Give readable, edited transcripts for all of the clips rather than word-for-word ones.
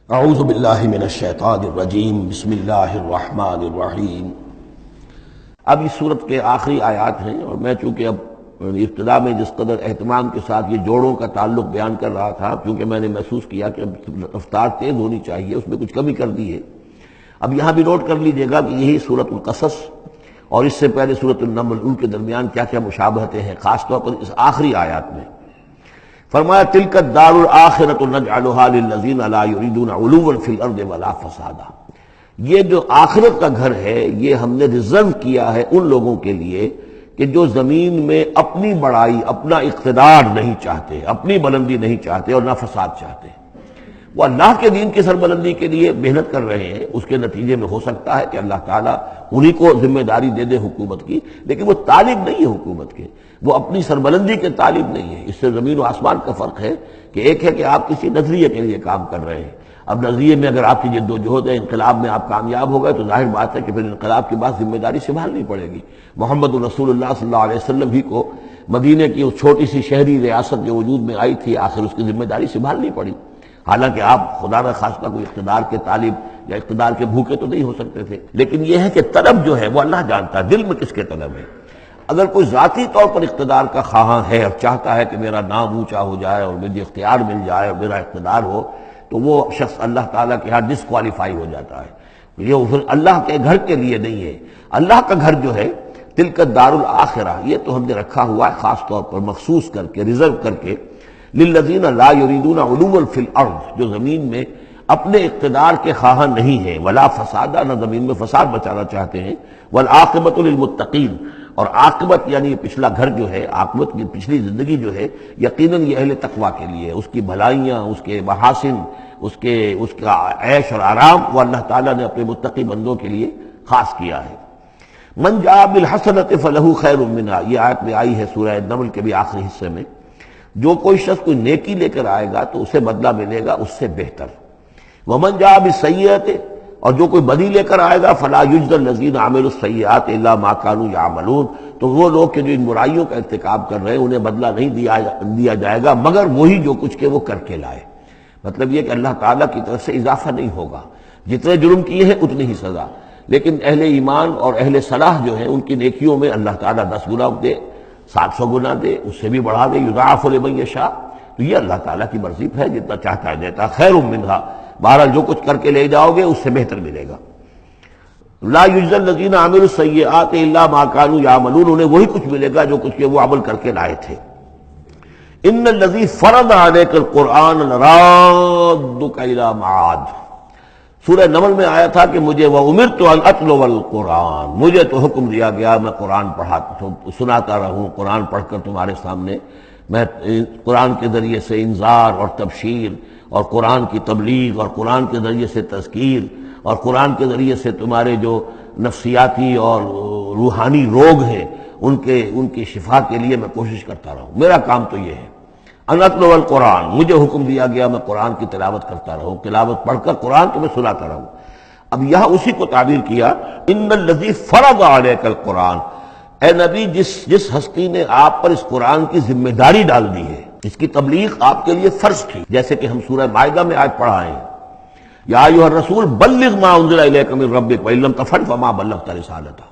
اعوذ باللہ من الشیطان الرجیم بسم اللہ الرحمن الرحیم۔ اب اس صورت کے آخری آیات ہیں، اور میں چونکہ اب ابتدا میں جس قدر اہتمام کے ساتھ یہ جوڑوں کا تعلق بیان کر رہا تھا، کیونکہ میں نے محسوس کیا کہ اب رفتار تیز ہونی چاہیے، اس میں کچھ کمی کر دی ہے۔ اب یہاں بھی نوٹ کر لیجئے گا کہ یہی سورۃ القصص اور اس سے پہلے سورۃ النمل، ان کے درمیان کیا کیا مشابہتیں ہیں، خاص طور پر اس آخری آیات میں۔ فرمایا تلک الدار الآخرۃ نجعلها للذین لا یریدون علوا فی الارض ولا فسادا، یہ جو آخرت کا گھر ہے یہ ہم نے ریزرو کیا ہے ان لوگوں کے لیے کہ جو زمین میں اپنی بڑائی، اپنا اقتدار نہیں چاہتے، اپنی بلندی نہیں چاہتے اور نہ فساد چاہتے۔ وہ اللہ کے دین کی سربلندی کے لیے محنت کر رہے ہیں، اس کے نتیجے میں ہو سکتا ہے کہ اللہ تعالیٰ انہی کو ذمہ داری دے دے حکومت کی، لیکن وہ طالب نہیں ہے حکومت کے، وہ اپنی سربلندی کے طالب نہیں ہے۔ اس سے زمین و آسمان کا فرق ہے کہ ایک ہے کہ آپ کسی نظریے کے لیے کام کر رہے ہیں، اب نظریے میں اگر آپ کی جد و جہد ہے، انقلاب میں آپ کامیاب ہو گئے تو ظاہر بات ہے کہ پھر انقلاب کے بعد ذمہ داری سنبھالنی پڑے گی۔ محمد رسول اللہ صلی اللہ علیہ وسلم ہی کو مدینے کی اس چھوٹی سی شہری ریاست جو وجود میں آئی تھی، آخر اس کی ذمہ داری سنبھالنی پڑی، حالانکہ آپ خدا نہ خواستہ کوئی اقتدار کے طالب یا اقتدار کے بھوکے تو نہیں ہو سکتے تھے، لیکن یہ ہے کہ طلب جو ہے وہ اللہ جانتا ہے دل میں کس کے طلب ہے۔ اگر کوئی ذاتی طور پر اقتدار کا خواہاں ہے اور چاہتا ہے کہ میرا نام اونچا ہو جائے اور مجھے اختیار مل جائے اور میرا اقتدار ہو، تو وہ شخص اللہ تعالیٰ کے ہاں ڈسکوالیفائی ہو جاتا ہے۔ یہ پھر اللہ کے گھر کے لیے نہیں ہے۔ اللہ کا گھر جو ہے تلک الدار الآخرہ، یہ تو ہم نے رکھا ہوا ہے خاص طور پر مخصوص کر کے، ریزرو کر کے، للذین لا یریدون علوا فی الارض، جو زمین میں اپنے اقتدار کے خواہاں نہیں ہیں، ولا فسادا، نہ زمین میں فساد بچانا چاہتے ہیں، والعاقبۃ للمتقین، اور عاقبت یعنی پچھلا گھر جو ہے، عاقبت کی پچھلی زندگی جو ہے یقیناً یہ اہل تقویٰ کے لیے، اس کی بھلائیاں، اس کے محاسن، اس کا عیش اور آرام وہ اللہ تعالیٰ نے اپنے متقی بندوں کے لیے خاص کیا ہے۔ من جاء بالحسنۃ فلہ خیر منہا، یہ آیت میں آئی ہے سورہ نمل کے بھی آخری حصے میں، جو کوئی شخص کوئی نیکی لے کر آئے گا تو اسے بدلہ ملے گا اس سے بہتر۔ ومن جاء بالسیئۃ، اور جو کوئی بدی لے کر آئے گا فلا یجزی الذین عملوا السیئات الا ما كانوا یعملون، تو وہ لوگ کہ جو ان برائیوں کا ارتکاب کر رہے ہیں انہیں بدلہ نہیں دیا جائے گا مگر وہی جو کچھ کہ وہ کر کے لائے۔ مطلب یہ کہ اللہ تعالیٰ کی طرف سے اضافہ نہیں ہوگا، جتنے جرم کیے ہیں اتنی ہی سزا، لیکن اہل ایمان اور اہل صلاح جو ہیں ان کی نیکیوں میں اللہ تعالیٰ 10 گنا دے، 700 گنا دے، اس سے بھی بڑھا دے، یضاعف لمن یشاء، تو یہ اللہ تعالیٰ کی مرضی ہے، جتنا چاہتا ہے دیتا، خیر منہا، بہرحال جو کچھ کر کے لے جاؤ گے اس سے بہتر ملے گا۔ لا یجزی الذین عملوا السیئات الا ما كانوا یعملون، انہیں وہی کچھ ملے گا جو کچھ کہ وہ عمل کر کے لائے تھے۔ ان الذی فرض علیک القرآن لرادک الی معاد، سورہ نمل میں آیا تھا کہ مجھے وَأُمِرْتُ أَنْ أَتْلُوَ الْقُرْآنَ، مجھے تو حکم دیا گیا میں قرآن سناتا رہوں، قرآن پڑھ کر تمہارے سامنے میں قرآن کے ذریعے سے انذار اور تبشیر اور قرآن کی تبلیغ اور قرآن کے ذریعے سے تذکیر اور قرآن کے ذریعے سے تمہارے جو نفسیاتی اور روحانی روگ ہیں ان کی شفا کے لیے میں کوشش کرتا رہوں، میرا کام تو یہ ہے۔ ان اتلو القرآن، مجھے حکم دیا گیا میں قرآن کی تلاوت کرتا رہوں، تلاوت پڑھ کر قرآن تمہیں سناتا رہوں۔ اب یہاں اسی کو تعبیر کیا، ان الذی فرض علیک القرآن، اے نبی جس ہستی نے آپ پر اس قرآن کی ذمہ داری ڈال دی ہے، اس کی تبلیغ آپ کے لیے فرض تھی، جیسے کہ ہم سورہ مائدہ میں آج پڑھا ہے، یا ایھا الرسول بلغ ما انزل الیک من ربک وان لم تفعل فما بلغت رسالتہ،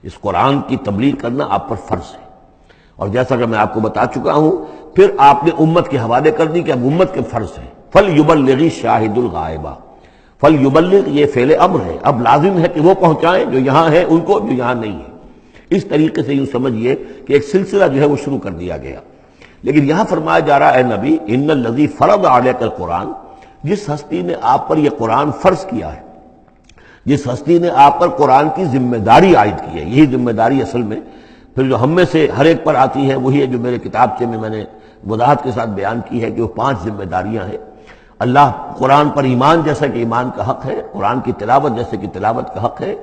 اس قرآن کی تبلیغ کرنا آپ پر فرض ہے۔ اور جیسا کہ میں آپ کو بتا چکا ہوں، پھر آپ نے امت کے حوالے کر دی کہ اب امت کے فرض ہیں۔ فَلْيُبَلِّغِ الشَّاهِدُ الْغَائِبَ، فَلْيُبَلِّغ یہ فعل امر ہے، اب لازم ہے کہ وہ پہنچائیں جو یہاں ہیں ان کو، جو یہاں نہیں ہے۔ اس طریقے سے یوں سمجھیے کہ ایک سلسلہ جو ہے وہ شروع کر دیا گیا، لیکن یہاں فرمایا جا رہا ہے، اے نبی ان الذی فرض علیک القرآن، جس ہستی نے آپ پر یہ قرآن فرض کیا ہے، جس ہستی نے آپ پر قرآن کی ذمہ داری عائد کی ہے، یہی ذمہ داری اصل میں پھر جو ہم میں سے ہر ایک پر آتی ہے وہی ہے جو میرے کتابچے میں نے وضاحت کے ساتھ بیان کی ہے کہ وہ 5 ذمہ داریاں ہیں۔ اللہ قرآن پر ایمان جیسا کہ ایمان کا حق ہے، قرآن کی تلاوت جیسے کہ تلاوت کا حق ہے،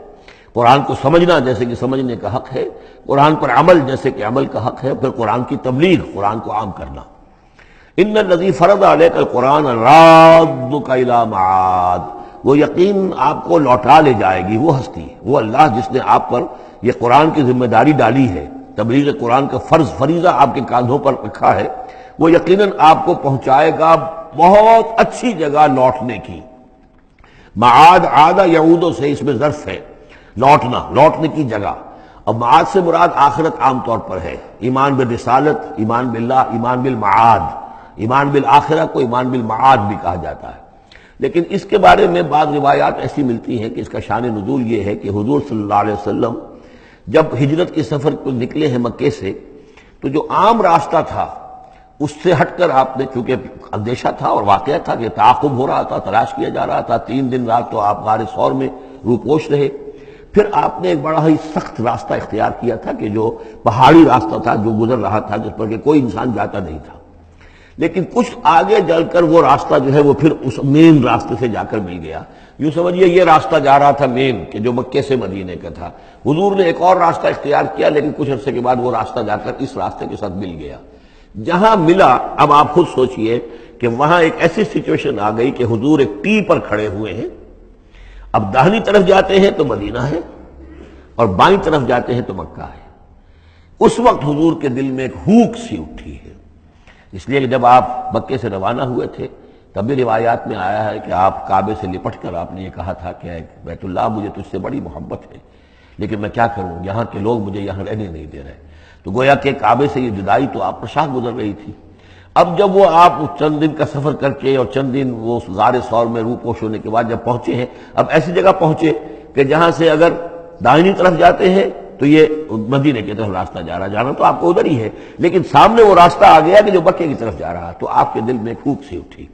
قرآن کو سمجھنا جیسے کہ سمجھنے کا حق ہے، قرآن پر عمل جیسے کہ عمل کا حق ہے، پھر قرآن کی تبلیغ، قرآن کو عام کرنا۔ ان الذی فرض علیک القرآن رادک الی معاد، وہ یقین آپ کو لوٹا لے جائے گی، وہ ہستی، وہ اللہ جس نے آپ پر یہ قرآن کی ذمہ داری ڈالی ہے، تبلیغ قرآن کا فریضہ آپ کے کاندھوں پر رکھا ہے، وہ یقیناً آپ کو پہنچائے گا بہت اچھی جگہ لوٹنے کی۔ معاد عادہ یعودو سے اس میں ظرف ہے، لوٹنا، لوٹنے کی جگہ۔ اب معاد سے مراد آخرت عام طور پر ہے، ایمان بالرسالت، ایمان باللہ، ایمان بالمعاد، ایمان بالآخرہ کو ایمان بالمعاد بھی کہا جاتا ہے۔ لیکن اس کے بارے میں بعض روایات ایسی ملتی ہیں کہ اس کا شان نزول یہ ہے کہ حضور صلی اللہ علیہ وسلم جب ہجرت کے سفر کو نکلے ہیں مکے سے، تو جو عام راستہ تھا اس سے ہٹ کر آپ نے، چونکہ اندیشہ تھا اور واقعہ تھا کہ تعاقب ہو رہا تھا، تلاش کیا جا رہا تھا، 3 دن رات تو آپ غار ثور میں روپوش رہے، پھر آپ نے ایک بڑا ہی سخت راستہ اختیار کیا تھا کہ جو پہاڑی راستہ تھا جو گزر رہا تھا، جس پر کہ کوئی انسان جاتا نہیں تھا۔ لیکن کچھ آگے چل کر وہ راستہ جو ہے وہ پھر اس مین راستے سے جا کر مل گیا۔ یوں سمجھیے یہ راستہ جا رہا تھا مین، کہ جو مکے سے مدینے کا تھا، حضور نے ایک اور راستہ اختیار کیا، لیکن کچھ عرصے کے بعد وہ راستہ جا کر اس راستے کے ساتھ مل گیا۔ جہاں ملا، اب آپ خود سوچئے کہ وہاں ایک ایسی سچویشن آ گئی کہ حضور ایک ٹی پر کھڑے ہوئے ہیں، اب داہنی طرف جاتے ہیں تو مدینہ ہے اور بائیں طرف جاتے ہیں تو مکہ ہے۔ اس وقت حضور کے دل میں ایک ہوک سی اٹھی ہے، اس لیے کہ جب آپ مکے سے روانہ ہوئے تھے تب بھی روایات میں آیا ہے کہ آپ کعبے سے لپٹ کر آپ نے یہ کہا تھا کہ اے بیت اللہ، مجھے تجھ سے بڑی محبت ہے، لیکن میں کیا کروں، یہاں کے لوگ مجھے یہاں رہنے نہیں دے رہے۔ تو گویا کہ کعبے سے یہ جدائی تو آپ پر شاہ گزر رہی تھی۔ اب جب وہ آپ چند دن کا سفر کر کے اور چند دن وہ غار ثور میں روپوش ہونے کے بعد جب پہنچے ہیں، اب ایسی جگہ پہنچے کہ جہاں سے اگر دائنی طرف جاتے ہیں تو یہ مدینے کی طرف راستہ جا رہا، جانا تو آپ کو ادھر ہی ہے، لیکن سامنے وہ راستہ آ گیا کہ جو مکے کی طرف جا رہا، تو آپ کے دل میں پھوک سی اٹھی۔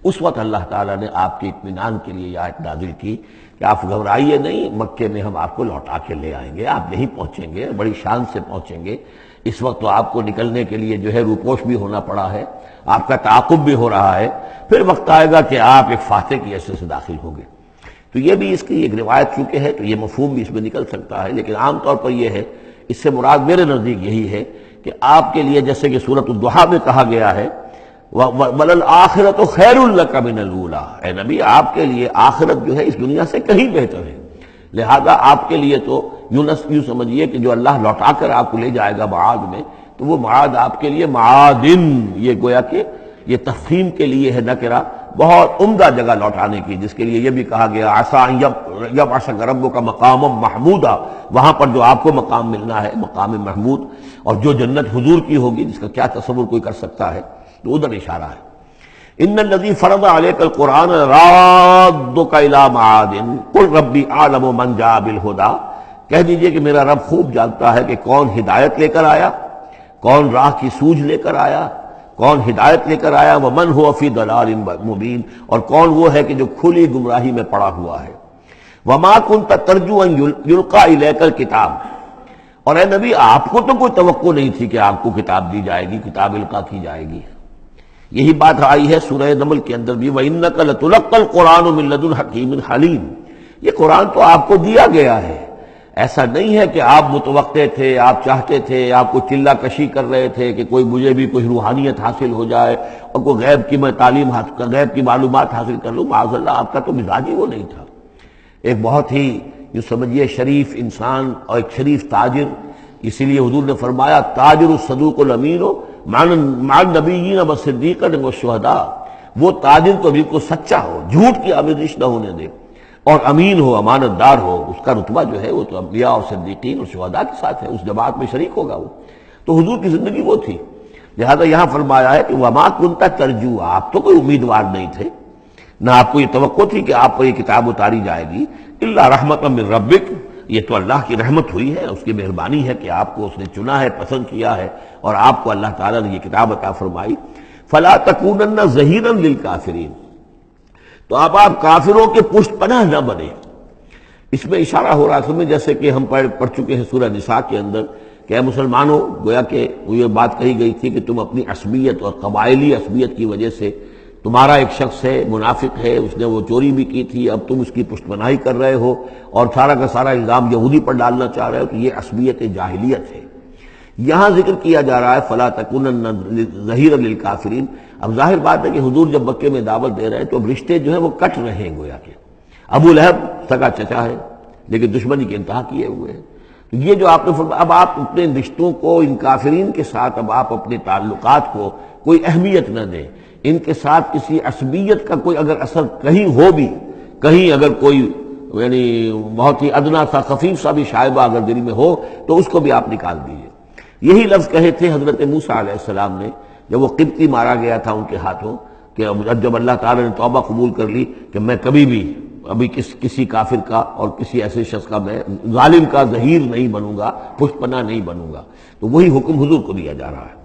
اس وقت اللہ تعالیٰ نے آپ کے اطمینان کے لیے یہ آیت نازل کی کہ آپ گھبرائیے نہیں، مکے میں ہم آپ کو لوٹا کے لے آئیں گے، آپ یہیں پہنچیں گے، بڑی شان سے پہنچیں گے۔ اس وقت تو آپ کو نکلنے کے لیے جو ہے روپوش بھی ہونا پڑا ہے، آپ کا تعاقب بھی ہو رہا ہے، پھر وقت آئے گا کہ آپ ایک فاتح کی حیثیت سے داخل ہوں گے۔ تو یہ بھی اس کی ایک روایت چونکہ ہے تو یہ مفہوم بھی اس میں نکل سکتا ہے، لیکن عام طور پر یہ ہے، اس سے مراد میرے نزدیک یہی ہے کہ آپ کے لیے جیسے کہ سورۃ الضحیٰ میں کہا گیا ہے وَلَلْآخِرَةُ خَيْرٌ لَكَ مِنَ الْأُولَىٰ، اے نبی آپ کے لیے آخرت جو ہے اس دنیا سے کہیں بہتر ہے، لہذا آپ کے لیے تو یوں سمجھیے کہ جو اللہ لوٹا کر آپ کو لے جائے گا معاد میں، تو وہ معاد آپ کے لیے معادن، یہ گویا کہ یہ تفخیم کے لیے ہے نکرہ، بہت عمدہ جگہ لوٹانے کی، جس کے لیے یہ بھی کہا گیا عسیٰ ان یبعثک ربک مقاما محمودا، وہاں پر جو آپ کو مقام ملنا ہے مقام محمود، اور جو جنت حضور کی ہوگی جس کا کیا تصور کوئی کر سکتا ہے، تو ادھر اشارہ ہے۔ ان الذی فرض علیک القرآن رادک الی معاد قل ربی اعلم من جاء بالہدی، کہہ دیجئے کہ میرا رب خوب جانتا ہے کہ کون ہدایت لے کر آیا، کون راہ کی سوجھ لے کر آیا، کون ہدایت لے کر آیا، ومن هو فی ضلال مبین، اور کون وہ ہے کہ جو کھلی گمراہی میں پڑا ہوا ہے۔ وما کنت ترجو ان یلقی الیک الکتاب، اور اے نبی آپ کو تو کوئی توقع نہیں تھی کہ آپ کو کتاب دی جائے گی، کتاب القا کی جائے گی۔ یہی بات آئی ہے سورہ نمل کے اندر بھی، وَإِنَّكَ لَتُلَقَّى الْقُرْآنُ مِن لَدُنْ حَكِيمٍ حَلِيمٍ، یہ قرآن تو آپ کو دیا گیا ہے، ایسا نہیں ہے کہ آپ متوقع تھے، آپ چاہتے تھے، آپ کو چلہ کشی کر رہے تھے کہ کوئی مجھے بھی کوئی روحانیت حاصل ہو جائے اور کوئی غیب کی میں تعلیم حاصل، غیب کی معلومات حاصل کر لوں، معاذ اللہ آپ کا تو مزاج ہی وہ نہیں تھا۔ ایک بہت ہی جو سمجھیے شریف انسان اور ایک شریف تاجر، اسی لیے حضور نے فرمایا تاجر الصدوق الامین مع النبیین والصدیقین والشہداء، وہ تاجر تو بالکل سچا ہو، جھوٹ کی آمیزش نہ ہونے دے، اور امین ہو، امانت دار ہو، اس کا رتبہ جو ہے وہ تو انبیاء اور صدیقین اور شہداء کے ساتھ ہے، اس جماعت میں شریک ہوگا وہ۔ تو حضور کی زندگی وہ تھی، لہذا یہاں فرمایا ہے کہ وما کنت ترجو، آپ تو کوئی امیدوار نہیں تھے، نہ آپ کو یہ توقع تھی کہ آپ پر یہ کتاب اتاری جائے گی، الا رحمۃ من ربک، یہ تو اللہ کی رحمت ہوئی ہے، اس کی مہربانی ہے کہ آپ کو اس نے چنا ہے، پسند کیا ہے، اور آپ کو اللہ تعالیٰ نے یہ کتاب عطا فرمائی۔ فلا تکونن ظہیرا للکافرین، تو آپ کافروں کے پشت پناہ نہ بنے۔ اس میں اشارہ ہو رہا ہے جیسے کہ ہم پڑھ چکے ہیں سورہ نساء کے اندر کہ اے مسلمانوں، گویا کہ یہ بات کہی گئی تھی کہ تم اپنی عصبیت اور قبائلی عصبیت کی وجہ سے، تمہارا ایک شخص ہے منافق ہے، اس نے وہ چوری بھی کی تھی، اب تم اس کی پشت پناہی کر رہے ہو اور سارا کا سارا الزام یہودی پر ڈالنا چاہ رہے ہو، تو یہ عصبیت جاہلیت ہے۔ یہاں ذکر کیا جا رہا ہے فلا تکونن ظہیرا للکافرین۔ اب ظاہر بات ہے کہ حضور جب مکے میں دعوت دے رہے ہیں تو اب رشتے جو ہیں وہ کٹ رہے ہیں، گویا کہ ابو لہب سگا چچا ہے لیکن دشمنی کی انتہا کیے ہوئے ہیں۔ تو یہ جو آپ نے فرمایا، اب آپ اپنے رشتوں کو ان کافرین کے ساتھ، اب آپ اپنے تعلقات کو کوئی اہمیت نہ دیں، ان کے ساتھ کسی عصبیت کا کوئی اگر اثر کہیں ہو بھی کہیں اگر کوئی یعنی بہت ہی ادنا سا خفیف سا بھی شائبہ اگر دل میں ہو تو اس کو بھی آپ نکال دیجیے۔ یہی لفظ کہے تھے حضرت موسیٰ علیہ السلام نے جب وہ قبطی مارا گیا تھا ان کے ہاتھوں، کہ جب اللہ تعالیٰ نے توبہ قبول کر لی کہ میں کبھی بھی ابھی کسی کافر کا اور کسی ایسے شخص کا، میں ظالم کا ظہیر نہیں بنوں گا، پشت پناہ نہیں بنوں گا، تو وہی حکم حضور کو دیا جا رہا ہے۔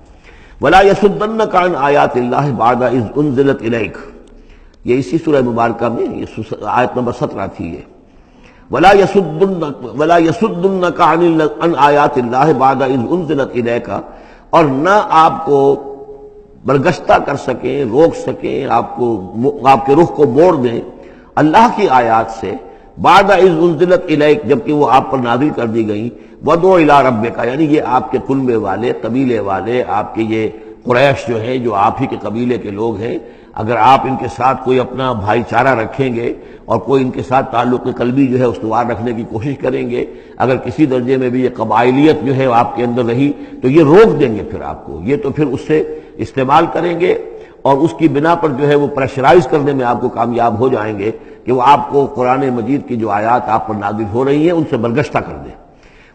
وَلَا يَصُدَّنَّكَ عَنْ آيَاتِ اللَّهِ بَعْدَ إِذْ أُنزِلَتْ إِلَيْكَ، یہ اسی سورہ مبارکہ میں یہ آیت نمبر 17 تھی یہ۔ وَلَا يَصُدُّنَّكَ عَنْ آيَاتِ اللَّهِ بَعْدَ إِذْ أُنزِلَتْ إِلَيْكَ، اور نہ آپ کو برگشتہ کر سکیں، روک سکیں، آپ کے رخ کو موڑ دیں اللہ کی آیات سے، بعد اذ انزلت الیک، جبکہ وہ آپ پر نازل کر دی گئیں، وَدْعُ إِلَىٰ رَبِّكَ، یعنی یہ آپ کے کنبے والے، قبیلے والے، آپ کے یہ قریش جو ہیں جو آپ ہی کے قبیلے کے لوگ ہیں، اگر آپ ان کے ساتھ کوئی اپنا بھائی چارہ رکھیں گے اور کوئی ان کے ساتھ تعلق قلبی جو ہے استوار رکھنے کی کوشش کریں گے، اگر کسی درجے میں بھی یہ قبائلیت جو ہے آپ کے اندر رہی تو یہ روک دیں گے پھر آپ کو، یہ تو پھر اس سے استعمال کریں گے اور اس کی بنا پر جو ہے وہ پریشرائز کرنے میں آپ کو کامیاب ہو جائیں گے کہ وہ آپ کو قرآن مجید کی جو آیات آپ پر نازل ہو رہی ہیں ان سے برگشتہ کر دیں۔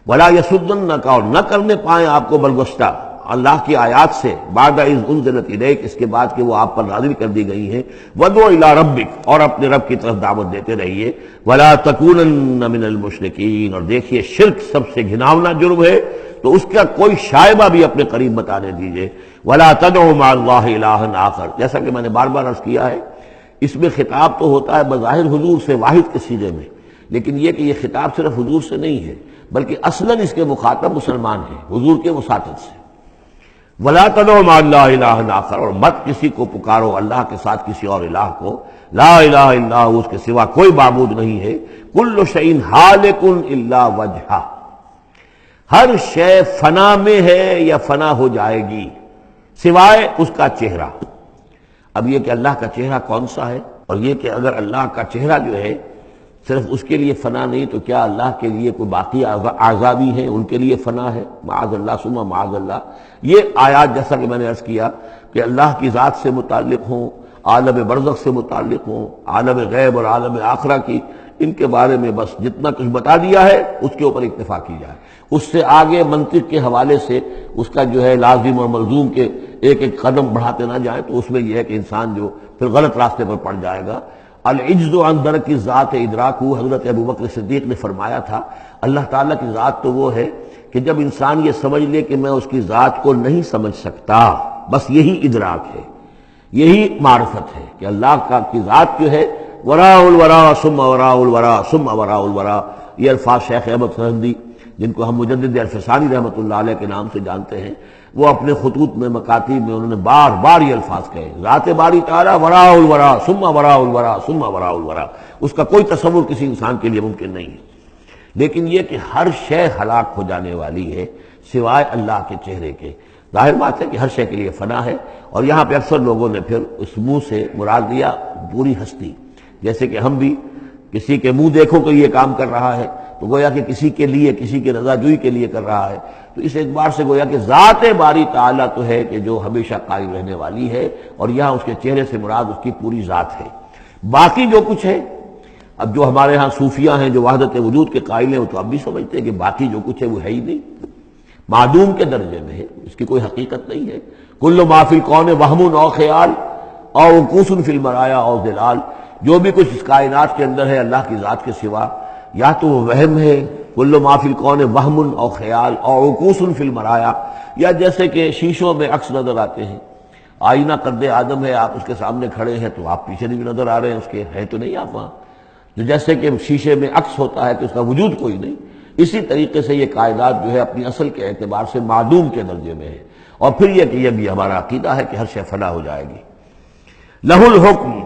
وَلَا يَصُدُّنَّكَ، اور نہ کرنے پائیں آپ کو برگشتہ اللہ کی آیات سے، بعد اذ انزلت الیک، اس کے بعد کہ وہ آپ پر نازل کر دی گئی ہیں، وَدْعُ إِلَىٰ رَبِّكَ، اور اپنے رب کی طرف دعوت دیتے رہیے، وَلَا تَكُونَنَّ مِنَ الْمُشْرِكِينَ، اور دیکھیے شرک سب سے گھناؤنا جرم ہے تو اس کا کوئی شائبہ بھی اپنے قریب بتانے دیجیے۔ وَلَا تَدْعُ مَعَ اللَّهِ إِلَٰهًا آخر، جیسا کہ میں نے بار بار عرض کیا ہے، اس میں خطاب تو ہوتا ہے بظاہر حضور سے واحد کے سیغے میں، لیکن یہ کہ یہ خطاب صرف حضور سے نہیں ہے بلکہ اصلاً اس کے مخاطب مسلمان ہیں، حضور کے وساطت سے۔ وَلَا تَدْعُ مَعَ اللَّهِ إِلَٰهًا آخر، اور مت کسی کو پکارو اللہ کے ساتھ کسی اور الہ کو، لا الہ الا ہو، اس کے سوا کوئی معبود نہیں ہے، کل شیء ہالک الا وجہہ، ہر شے فنا میں ہے یا فنا ہو جائے گی سوائے اس کا چہرہ۔ اب یہ کہ اللہ کا چہرہ کون سا ہے، اور یہ کہ اگر اللہ کا چہرہ جو ہے صرف اس کے لیے فنا نہیں تو کیا اللہ کے لیے کوئی باقی اعضاء بھی ہیں، ان کے لیے فنا ہے؟ معاذ اللہ ثم معاذ اللہ۔ یہ آیات جیسا کہ میں نے عرض کیا کہ اللہ کی ذات سے متعلق ہوں، عالم برزخ سے متعلق ہوں، عالم غیب اور عالم آخرہ کی، ان کے بارے میں بس جتنا کچھ بتا دیا ہے اس کے اوپر اکتفا کی جائے، اس سے آگے منطق کے حوالے سے اس کا جو ہے لازم اور ملزوم کے ایک ایک قدم بڑھاتے نہ جائیں تو اس میں یہ ہے کہ انسان جو پھر غلط راستے پر پڑ جائے گا۔ العجز عن درک ذات ادراک، حضرت ابوبکر صدیق نے فرمایا تھا اللہ تعالیٰ کی ذات تو وہ ہے کہ جب انسان یہ سمجھ لے کہ میں اس کی ذات کو نہیں سمجھ سکتا، بس یہی ادراک ہے، یہی معرفت ہے کہ اللہ کا کی ذات جو ہے وراء الورا ثم وراء الورا ثم وراء الورا۔ یہ الفاظ شیخ احمد سرہندی جن کو ہم مجدد الفسانی رحمۃ اللہ علیہ کے نام سے جانتے ہیں، وہ اپنے خطوط میں مکاتیب میں انہوں نے بار بار یہ الفاظ کہے، ذات باری تعالیٰ وراء الورا ثم وراء الورا ثم وراء الورا، اس کا کوئی تصور کسی انسان کے لیے ممکن نہیں ہے۔ لیکن یہ کہ ہر شے ہلاک ہو جانے والی ہے سوائے اللہ کے چہرے کے، ظاہر بات ہے کہ ہر شے کے لیے فنا ہے، اور یہاں پہ اکثر لوگوں نے پھر اس منہ سے مراد لیا پوری ہستی، جیسے کہ ہم بھی کسی کے منہ دیکھو کہ یہ کام کر رہا ہے تو گویا کہ کسی کے لیے، کسی کی رضا جوئی کے لیے کر رہا ہے، تو اس اعتبار سے گویا کہ ذات باری تعالیٰ تو ہے کہ جو ہمیشہ قائم رہنے والی ہے، اور یہاں اس کے چہرے سے مراد اس کی پوری ذات ہے۔ باقی جو کچھ ہے، اب جو ہمارے ہاں صوفیہ ہیں جو وحدت وجود کے قائل ہیں وہ تو اب بھی سمجھتے ہیں کہ باقی جو کچھ ہے وہ ہے ہی نہیں، معدوم کے درجے میں ہے، اس کی کوئی حقیقت نہیں ہے۔ کل ما فی الکون وہم او خیال او وقوف فی المرایا او ظلال، جو بھی کچھ اس کائنات کے اندر ہے اللہ کی ذات کے سوا یا تو وہ وہم ہے، کل ما فی الکون وہم او خیال او وقوف فی المرایا، یا جیسے کہ شیشوں میں عکس نظر آتے ہیں، آئینہ قد آدم ہے، آپ اس کے سامنے کھڑے ہیں تو آپ پیچھے بھی نظر آ رہے ہیں اس کے، ہے تو نہیں آپ وہاں، جو جیسے کہ شیشے میں عکس ہوتا ہے کہ اس کا وجود کوئی نہیں، اسی طریقے سے یہ کائنات جو ہے اپنی اصل کے اعتبار سے معدوم کے درجے میں ہے۔ اور پھر یہ کہ یہ بھی ہمارا عقیدہ ہے کہ ہر شے فنا ہو جائے گی۔ لہ الحکم،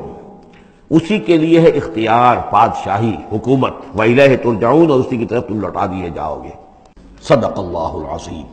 اسی کے لیے ہے اختیار، بادشاہی، حکومت، وَإِلَيْهِ تُرْجَعُونَ، اور اسی کی طرف تم لوٹا دیے جاؤ گے۔ صدق اللہ العظیم۔